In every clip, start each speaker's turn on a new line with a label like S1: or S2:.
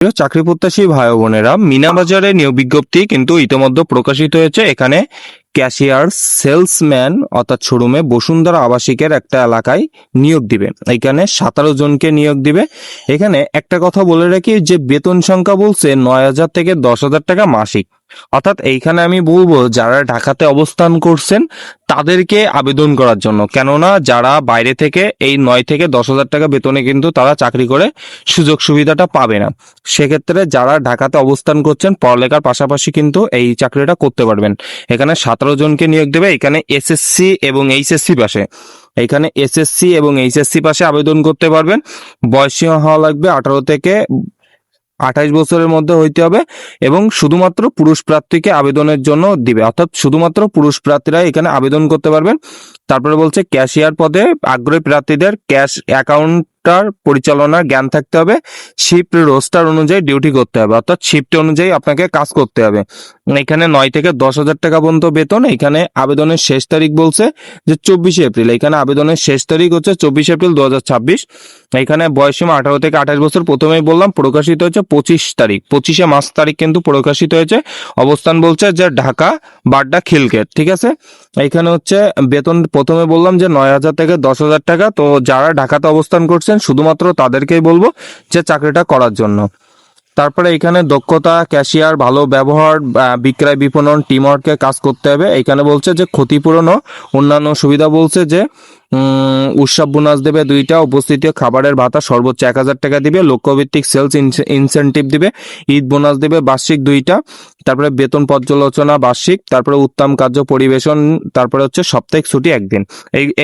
S1: প্রিয় চাকরি প্রত্যাশী ভাই ও বোনেরা, মিনা বাজারে নিয়োগ বিজ্ঞপ্তি কিন্তু ইতিমধ্যে প্রকাশিত হয়েছে। এখানে ক্যাশিয়ার, সেলসম্যান অর্থাৎ শোরুমে বসুন্ধরা আবাসিকের একটা এলাকায় নিয়োগ দিবে। এখানে 17 জনকে নিয়োগ দিবে। এখানে একটা কথা বলে রাখি যে বেতন সংখ্যা বলছে 9,000 থেকে 10,000 টাকা মাসিক। অর্থাৎ এইখানে আমি বলবো যারা ঢাকাতে অবস্থান করছেন তাদেরকে আবেদন করার জন্য, কেননা যারা বাইরে থেকে এই 9 থেকে 10,000 টাকা বেতনে কিন্তু তারা চাকরি করে সুযোগ সুবিধাটা পাবে না। সেক্ষেত্রে যারা ঢাকাতে অবস্থান করছেন পড়ালেখার পাশাপাশি কিন্তু এই চাকরিটা করতে পারবেন। এখানে 17 জনকে নিয়োগ দেবে। এখানে এসএসসি এবং এইচএসসি পাশে পাশে আবেদন করতে পারবেন। বয়সীমা হওয়া লাগবে 18 থেকে 28 বছরের মধ্যে হইতে হবে এবং শুধুমাত্র পুরুষ প্রার্থীকে আবেদনের জন্য দিবে, অর্থাৎ শুধুমাত্র পুরুষ প্রার্থীরা এখানে আবেদন করতে পারবেন। তারপরে বলছে ক্যাশিয়ার পদে আগ্রহী প্রার্থীদের ক্যাশ অ্যাকাউন্টার পরিচালনার জ্ঞান থাকতে হবে। শিফট রোস্টার অনুযায়ী ডিউটি করতে হবে, অর্থাৎ শিফট অনুযায়ী আপনাকে কাজ করতে হবে। এখানে 9 থেকে 10,000 টাকা পর্যন্ত বেতন। এখানে আবেদনের শেষ তারিখ বলছে যে 24 এপ্রিল। এখানে আবেদনের শেষ তারিখ হচ্ছে 24 এপ্রিল 2026। এখানে বয়সীমা 18 থেকে 28 বছর। প্রথমেই বললাম প্রকাশিত হচ্ছে 25 তারিখ, 25শে মার্চ তারিখ কিন্তু প্রকাশিত হয়েছে। অবস্থান বলছে যে ঢাকা বাড্ডা খিলক্ষেত, ঠিক আছে। এখানে হচ্ছে বেতন প্রথমে বললাম যে 9,000 থেকে 10,000 টাকা। তো যারা ঢাকাতে অবস্থান করছেন শুধুমাত্র তাদেরকেই বলবো যে চাকরিটা করার জন্য। তারপরে এখানে দক্ষতা, ক্যাশিয়ার, ভালো ব্যবহার, বিক্রয় বিপণন, টিম ওয়ার্কে কাজ করতে হবে। এখানে বলছে যে ক্ষতিপূরণ ও অন্যান্য সুবিধা বলছে যে উৎসব বোনাস দেবে 2টা, উপস্থিতি খাবারের ভাতা সর্বোচ্চ 1,000 টাকা দিবে, লক্ষ্যভিত্তিক সেলস ইনসেনটিভ দিবে, ঈদ বোনাস দেবে বার্ষিক 2টা, তারপরে বেতন পর্যালোচনা বার্ষিক, তারপরে উত্তম কার্য পরিবেশন, তারপরে হচ্ছে সাপ্তাহিক ছুটি 1 দিন।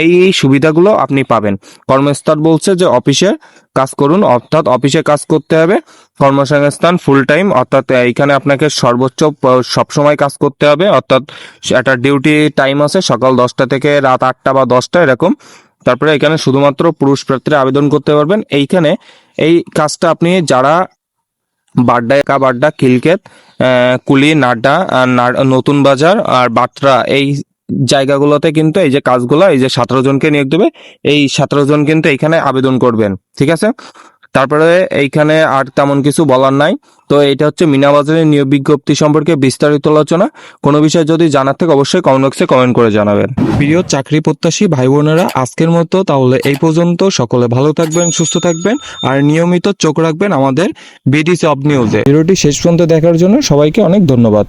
S1: এই সুবিধাগুলো আপনি পাবেন। কর্মস্থল বলছে যে অফিসে কাজ করুন, অর্থাৎ অফিসে কাজ করতে হবে। কর্মসংস্থান ফুল টাইম, অর্থাৎ এইখানে আপনাকে সর্বোচ্চ সবসময় কাজ করতে হবে, অর্থাৎ একটা ডিউটি টাইম আছে সকাল 10টা থেকে রাত 8টা বা 10টা এরকম। তারপরে এখানে শুধুমাত্র পুরুষ প্রার্থীরা আবেদন করতে পারবেন। এইখানে এই কাজটা আপনি যারা বাড্ডা, খিলক্ষেত, কুলি, নাড্ডা, নতুন বাজার আর বাটরা এই জায়গাগুলোতে কিন্তু এই যে কাজগুলো, এই যে 17 জনকে নিয়োগ দেবে, এই 17 জন কিন্তু এইখানে আবেদন করবেন, ঠিক আছে। তারপরে এইখানে আর তেমন কিছু বলার নাই। তো এটা হচ্ছে মিনা বাজারের নিয়োগ বিজ্ঞপ্তি সম্পর্কে বিস্তারিত আলোচনা। কোনো বিষয় যদি জানার থাকে অবশ্যই কমেন্ট বক্সে কমেন্ট করে জানাবেন। প্রিয় চাকরি প্রত্যাশী ভাই বোনেরা, আজকের মতো তাহলে এই পর্যন্ত। সকলে ভালো থাকবেন, সুস্থ থাকবেন আর নিয়মিত চোখ রাখবেন আমাদের বিডি জব নিউজে। ভিডিওটি শেষ পর্যন্ত দেখার জন্য সবাইকে অনেক ধন্যবাদ।